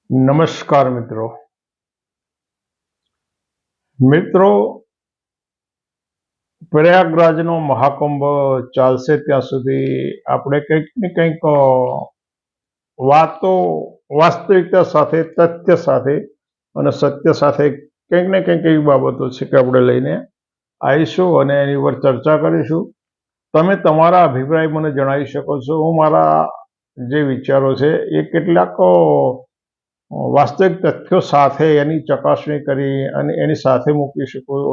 નમસ્કાર મિત્રો પ્રયાગરાજનો મહાકુંભ ચાલશે ત્યાં સુધી આપણે કંઈક ને કંઈક વાતો વાસ્તવિકતા સાથે, તથ્ય સાથે અને સત્ય સાથે કંઈક ને કંઈક એવી બાબતો છે કે આપણે લઈને આવીશું અને એની પર ચર્ચા કરીશું. તમે તમારા અભિપ્રાય મને જણાવી શકો છો. હું મારા જે વિચારો છે એ કેટલાક વાસ્તવિક તથ્યો સાથે એની ચકાસણી કરી અને એની સાથે મૂકી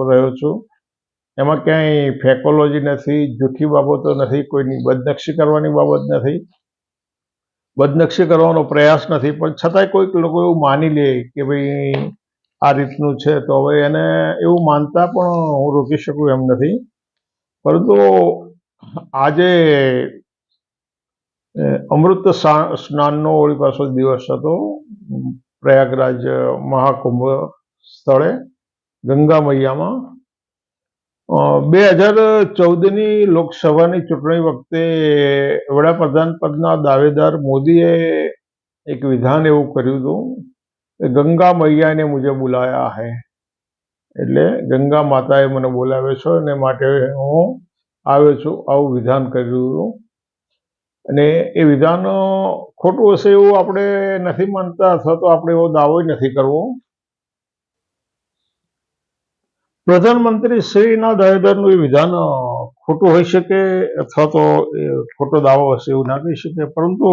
રહ્યો છું. એમાં ક્યાંય ફેકોલોજી નથી, જૂઠી બાબતો નથી, કોઈની બદનક્ષી કરવાની બાબત નથી, બદનક્ષી કરવાનો પ્રયાસ નથી. પણ છતાંય કોઈક લોકો એવું માની લે કે ભાઈ આ રીતનું છે, તો હવે એને એવું માનતા પણ હું રોકી શકું એમ નથી. પરંતુ આજે અમૃત સ્નાનનો વળી પાછો દિવસ હતો પ્રયાગરાજ મહાકુંભ સ્થળે ગંગા મૈયામાં. 2014ની લોકસભાની ચૂંટણી વખતે વડાપ્રધાન પદના દાવેદાર મોદીએ એક વિધાન એવું કર્યું હતું કે ગંગા મૈયા ને મુझे बुलाया है, એટલે ગંગા માતાએ મને બોલાવ્યો છે અને માટે હું આવ્યો છું, આવું વિધાન કર્યું હતું. અને એ વિધાન ખોટું હશે એવું આપણે નથી માનતા, અથવા તો આપણે એવો દાવો નથી કરવો. પ્રધાનમંત્રી શ્રીના દાવેદારનું એ વિધાન ખોટું હોઈ શકે અથવા તો ખોટો દાવો હશે એવું ના કહી શકે. પરંતુ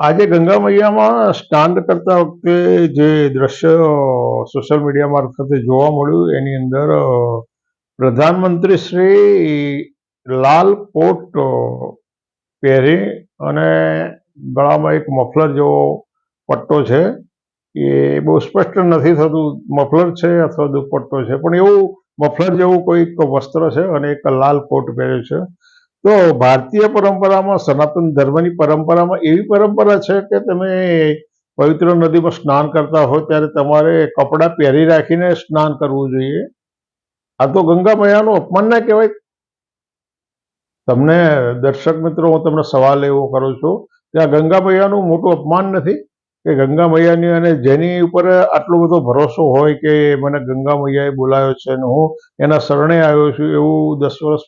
આજે ગંગા મૈયામાં સ્નાન કરતા વખતે જે દ્રશ્ય સોશિયલ મીડિયા મારફતે જોવા મળ્યું એની અંદર પ્રધાનમંત્રી શ્રી લાલ કોટ પહેરી અને ગળામાં એક મફલર જેવો પટ્ટો છે, એ બહુ સ્પષ્ટ નથી થતું મફલર છે અથવા દુપટ્ટો છે, પણ એવું મફલર જેવું કોઈક વસ્ત્ર છે અને એક લાલ કોટ પહેર્યો છે. તો ભારતીય પરંપરામાં, સનાતન ધર્મની પરંપરામાં એવી પરંપરા છે કે તમે પવિત્ર નદીમાં સ્નાન કરતા હો ત્યારે તમારે કપડાં પહેરી રાખીને સ્નાન કરવું જોઈએ. આ તો ગંગા મૈયાનું અપમાન ના કહેવાય? તમને દર્શક મિત્રો, હું તમને સવાલ એવો કરું છું કે આ ગંગા મૈયાનું મોટું અપમાન નથી કે ગંગા મૈયાની અને જેની ઉપર આટલો બધો ભરોસો હોય કે મને ગંગા મૈયાએ બોલાવ્યો છે અને હું એના શરણે આવ્યો છું એવું 10 વર્ષ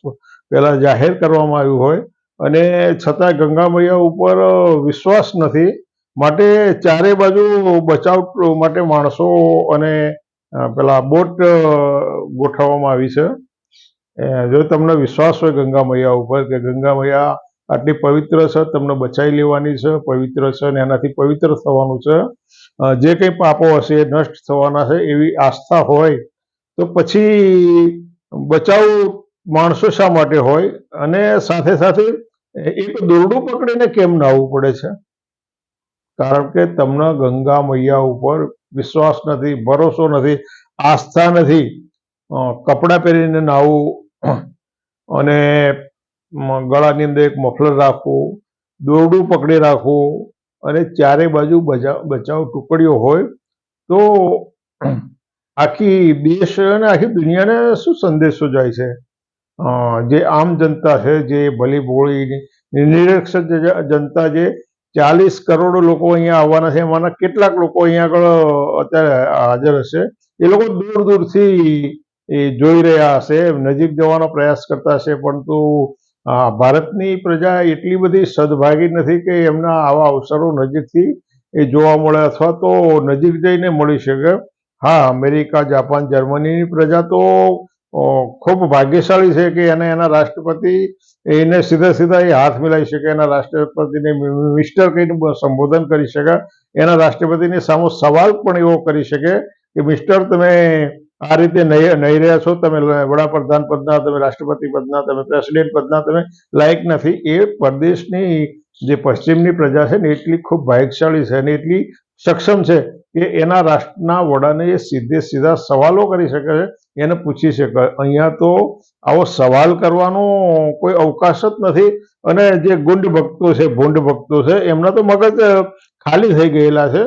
પહેલા જાહેર કરવામાં આવ્યું હોય, અને છતાં ગંગા મૈયા ઉપર વિશ્વાસ નથી, માટે ચારે બાજુ બચાવ માટે માણસો અને પેલા બોટ ગોઠવવામાં આવી છે. જો તમને વિશ્વાસ હોય ગંગા મૈયા ઉપર કે ગંગા મૈયા આટલી પવિત્ર છે, તમને બચાવી લેવાની છે, પવિત્ર છે અને એનાથી પવિત્ર થવાનું છે, જે કંઈ પાપો હશે એ નષ્ટ થવાના છે, એવી આસ્થા હોય તો પછી બચાવ માણસો શા માટે હોય? અને સાથે સાથે એક દોરડું પકડીને કેમ નાહવું પડે છે? કારણ કે તમને ગંગા મૈયા ઉપર વિશ્વાસ નથી, ભરોસો નથી, આસ્થા નથી. કપડાં પહેરીને નાહવું અને ગળાની અંદર એક મફલર રાખવું, દોરડું પકડી રાખવું અને ચારે બાજુ બચાવ ટુકડીઓ હોય તો આખી દેશ અને આખી દુનિયાને શું સંદેશો જાય છે? જે આમ જનતા છે, જે ભલી ભોળી નિરક્ષર જનતા, જે 40 કરોડ લોકો અહીંયા આવવાના છે, એમાંના કેટલાક લોકો અહીંયા આગળ અત્યારે હાજર હશે, એ લોકો દૂર દૂરથી જોઈ રહ્યા હશે, નજીક જવાનો પ્રયાસ કરતા હશે, પરંતુ ભારતની પ્રજા એટલી બધી સદભાગી નથી કે એમના આવા અવસરો નજીકથી જોવા મળે અથવા તો નજીક જઈને મળી શકે. હા, અમેરિકા, જાપાન, જર્મનીની પ્રજા તો ખૂબ ભાગ્યશાળી છે કે એના રાષ્ટ્રપતિ એને સીધા એ હાથ મિલાવી શકે, એના રાષ્ટ્રપતિને મિસ્ટર કહીને સંબોધન કરી શકે, એના રાષ્ટ્રપતિની સામે સવાલ પણ એવો કરી શકે કે મિસ્ટર, તમે આ રીતે નહીં રહ્યા છો, તમે વડાપ્રધાન પદના, તમે રાષ્ટ્રપતિ પદના, તમે પ્રેસિડેન્ટ પદના તમે લાયક નથી. એ પ્રદેશની જે પશ્ચિમની પ્રજા છે ને એટલી ખૂબ ભાગ્યશાળી છે અને એટલી સક્ષમ છે કે એના રાષ્ટ્રના વડાને એ સીધા સવાલો કરી શકે છે, એને પૂછી શકે. અહીંયા તો આવો સવાલ કરવાનો કોઈ અવકાશ જ નથી. અને જે ગુંડ ભક્તો છે, ભૂંડ ભક્તો છે, એમના તો મગજ ખાલી થઈ ગયેલા છે.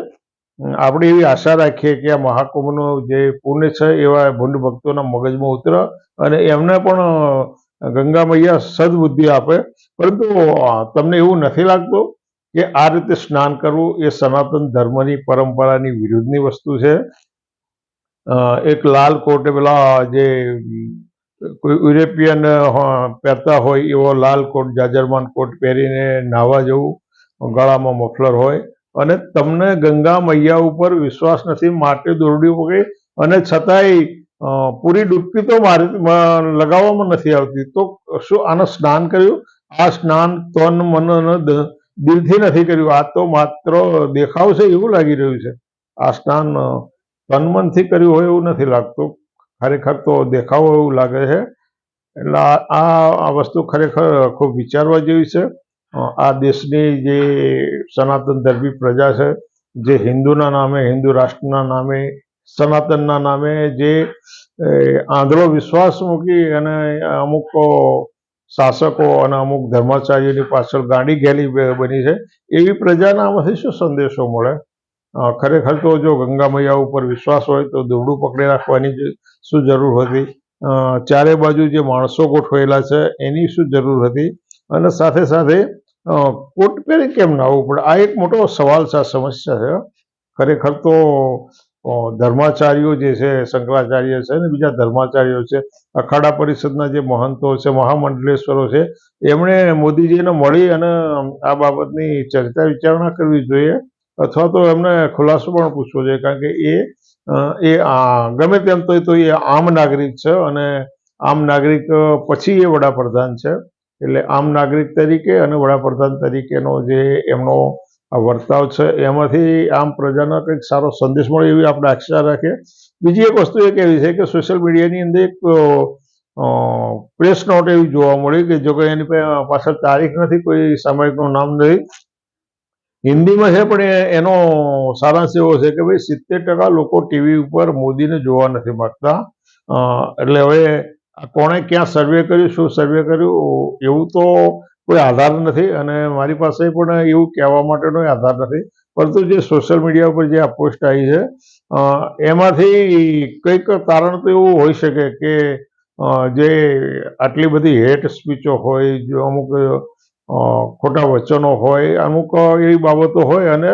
આપણે એવી આશા રાખીએ કે આ મહાકુંભનું જે પુણ્ય છે એવા ભૂંડ ભક્તોના મગજમાં ઉતરે અને એમને પણ ગંગા મૈયા સદબુદ્ધિ આપે. પરંતુ તમને એવું નથી લાગતું કે આ રીતે સ્નાન કરવું એ સનાતન ધર્મની પરંપરાની વિરુદ્ધની વસ્તુ છે. એક લાલ કોટ પેલા જે કોઈ યુરોપિયન પહેરતા હોય એવો લાલ કોટ જાજરમાન કોટ પહેરીને નાહવા જવું, ગળામાં મફલર હોય અને તમને ગંગા મૈયા ઉપર વિશ્વાસ નથી, માટે દોરડી પકડી અને છતાંય પૂરી ડૂબકી તો લગાવવામાં નથી આવતી, તો શું આને સ્નાન કર્યું? આ સ્નાન તન મન દિલથી નથી કર્યું, આ તો માત્ર દેખાવ છે એવું લાગી રહ્યું છે. આ સ્નાન તન મનથી કર્યું હોય એવું નથી લાગતું, ખરેખર તો દેખાવો એવું લાગે છે. એટલે આ વસ્તુ ખરેખર ખૂબ વિચારવા જેવી છે. આ દેશની જે સનાતન ધર્મી પ્રજા છે, જે હિન્દુના નામે, હિન્દુ રાષ્ટ્રના નામે, સનાતનના નામે જે આંધળો વિશ્વાસ મૂકી અને અમુક શાસકો અને અમુક ધર્માચાર્યોની પાછળ ગાંડી ઘેલી બની છે, એવી પ્રજાને આમાંથી શું સંદેશો મળે? ખરેખર તો જો ગંગા મૈયા ઉપર વિશ્વાસ હોય તો દોરડું પકડી રાખવાની શું જરૂર હતી? ચારે બાજુ જે માણસો ગોઠવાયેલા છે એની શું જરૂર હતી? અને સાથે સાથે કોટ પહેરી કેમ ના આવવું પડે? આ એક મોટો સવાલ છે, આ સમસ્યા છે. ખરેખર તો ધર્માચાર્યો જે છે, શંકરાચાર્ય છે ને બીજા ધર્માચાર્યો છે, અખાડા પરિષદના જે મહંતો છે, મહામંડલેશ્વરો છે, એમણે મોદીજીને મળી અને આ બાબતની ચર્ચા વિચારણા કરવી જોઈએ, અથવા તો એમને ખુલાસો પણ પૂછવો જોઈએ, કારણ કે એ ગમે તેમ તો એ આમ નાગરિક છે અને આમ નાગરિક પછી એ વડાપ્રધાન છે. એટલે આમ નાગરિક તરીકે અને વડાપ્રધાન તરીકેનો જે એમનો વર્તાવ છે એમાંથી આમ પ્રજાને કંઈક સારો સંદેશ મળે એવી આપણે આશા રાખીએ. બીજી એક વસ્તુ એ કહેવી છે કે સોશિયલ મીડિયાની અંદર એક પ્રેસ નોટ એવી જોવા મળી કે જો કે એની પાછળ તારીખ નથી, કોઈ સામયિકનું નામ નથી, હિન્દીમાં છે, પણ એનો સારાંશ એવો છે કે ભાઈ 70% લોકો ટીવી ઉપર મોદીને જોવા નથી માંગતા. એટલે હવે કોણે ક્યાં સર્વે કર્યું, શું સર્વે કર્યું, એવું તો કોઈ આધાર નથી અને મારી પાસે પણ એવું કહેવા માટેનો આધાર નથી. પરંતુ જે સોશિયલ મીડિયા ઉપર જે આ પોસ્ટ આવી છે એમાંથી કંઈક કારણ તો એવું હોઈ શકે કે જે આટલી બધી હેટ સ્પીચો હોય, જો અમુક ખોટા વચનો હોય, અમુક એવી બાબતો હોય અને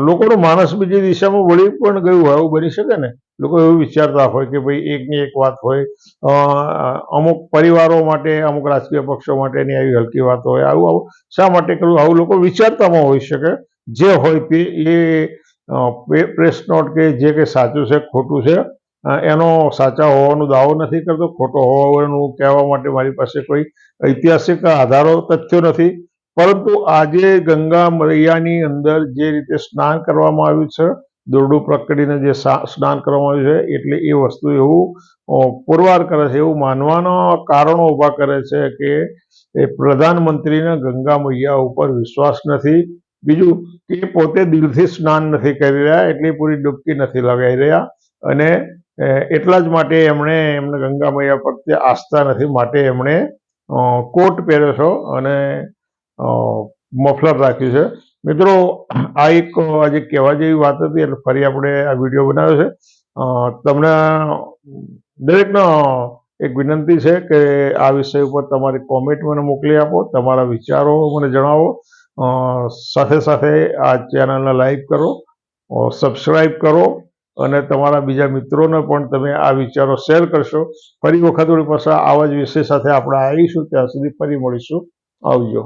લોકોનો માનસ બીજી દિશામાં વળી પણ ગયું હોય, એવું બની શકે ને. લોકો એવું વિચારતા હોય કે ભાઈ એકની એક વાત હોય, અમુક પરિવારો માટે, અમુક રાજકીય પક્ષો માટેની આવી હલકી વાત હોય, આવું શા માટે કરવું, આવું લોકો વિચારતામાં હોઈ શકે. જે હોય તે એ પ્રેસ નોટ કે જે કંઈ સાચું છે ખોટું છે એનો સાચા હોવાનો દાવો નથી કરતો, ખોટો હોવાનું કહેવા માટે મારી પાસે કોઈ ઐતિહાસિક આધારો, તથ્યો નથી. પરંતુ આજે ગંગા મૈયાની અંદર જે રીતે સ્નાન કરવામાં આવ્યું છે, દોરડું પકડીને જે સ્નાન કરવામાં આવ્યું છે, એટલે એ વસ્તુ એવું પુરવાર કરે છે, એવું માનવાના કારણો ઊભા કરે છે કે એ પ્રધાનમંત્રીને ગંગા મૈયા ઉપર વિશ્વાસ નથી. બીજું કે પોતે દિલથી સ્નાન નથી કરી રહ્યા, એટલી પૂરી ડૂબકી નથી લગાવી રહ્યા અને એટલા જ માટે એમને ગંગા મૈયા પ્રત્યે આસ્થા નથી, માટે એમણે કોટ પહેર્યો છે અને મફલર રાખ્યું છે. મિત્રો, આ એક આજે કહેવા જેવી વાત હતી એટલે ફરી આપણે આ વિડીયો બનાવ્યો છે. તમને દરેકનો એક વિનંતી છે કે આ વિષય ઉપર તમારી કોમેન્ટ મને મોકલી આપો, તમારા વિચારો મને જણાવો. સાથે સાથે આ ચેનલને લાઈક કરો, સબસ્ક્રાઈબ કરો અને તમારા બીજા મિત્રોને પણ તમે આ વિચારો શેર કરશો. ફરી વખત પાછા આવા જ વિષય સાથે આપણે આવીશું. ત્યાં સુધી ફરી મળીશું. આવજો.